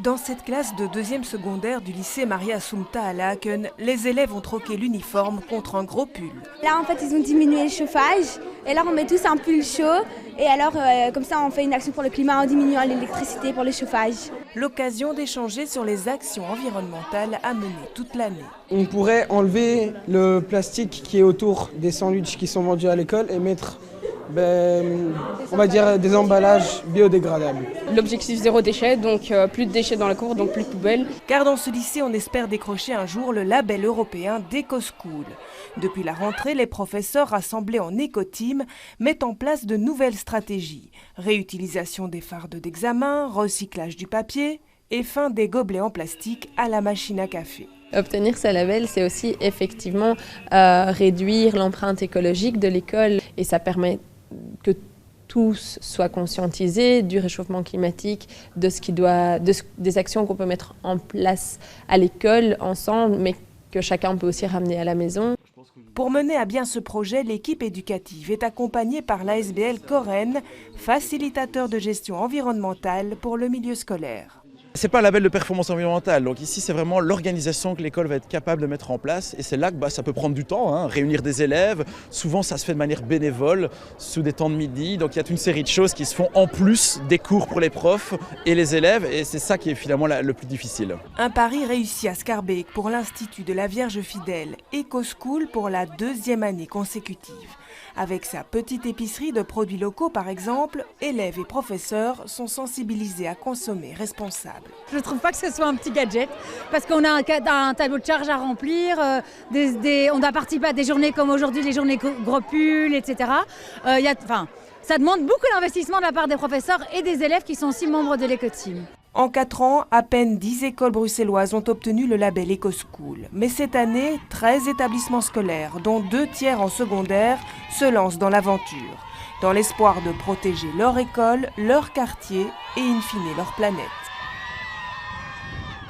Dans cette classe de 2e secondaire du lycée Maria Assumpta à Laken, les élèves ont troqué l'uniforme contre un gros pull. Là, en fait, ils ont diminué le chauffage. Et là, on met tous un pull chaud. Et alors, comme ça, on fait une action pour le climat en diminuant l'électricité pour le chauffage. L'occasion d'échanger sur les actions environnementales à mener toute l'année. On pourrait enlever le plastique qui est autour des sandwichs qui sont vendus à l'école et mettre, on va dire, des emballages biodégradables. L'objectif zéro déchet, donc plus de déchets dans la cour, donc plus de poubelles. Car dans ce lycée, on espère décrocher un jour le label européen d'EcoSchool. Depuis la rentrée, les professeurs rassemblés en éco-team mettent en place de nouvelles stratégies. Réutilisation des fardes d'examen, recyclage du papier et fin des gobelets en plastique à la machine à café. Obtenir ce label, c'est aussi effectivement réduire l'empreinte écologique de l'école et ça permet que tous soient conscientisés du réchauffement climatique, des actions qu'on peut mettre en place à l'école ensemble, mais que chacun peut aussi ramener à la maison. Pour mener à bien ce projet, l'équipe éducative est accompagnée par l'ASBL Coren, facilitateur de gestion environnementale pour le milieu scolaire. Ce n'est pas un label de performance environnementale, donc ici c'est vraiment l'organisation que l'école va être capable de mettre en place et c'est là que ça peut prendre du temps, réunir des élèves, souvent ça se fait de manière bénévole, sous des temps de midi, donc il y a toute une série de choses qui se font en plus des cours pour les profs et les élèves et c'est ça qui est finalement le plus difficile. Un pari réussi à Schaerbeek pour l'Institut de la Vierge Fidèle, EcoSchool pour la 2e année consécutive. Avec sa petite épicerie de produits locaux par exemple, élèves et professeurs sont sensibilisés à consommer responsable. Je ne trouve pas que ce soit un petit gadget parce qu'on a un tableau de charge à remplir, on doit participer à des journées comme aujourd'hui, les journées gros pulls, etc. Ça demande beaucoup d'investissement de la part des professeurs et des élèves qui sont aussi membres de l'éco-team. En 4 ans, à peine 10 écoles bruxelloises ont obtenu le label EcoSchool. Mais cette année, 13 établissements scolaires, dont 2 tiers en secondaire, se lancent dans l'aventure, dans l'espoir de protéger leur école, leur quartier et in fine leur planète.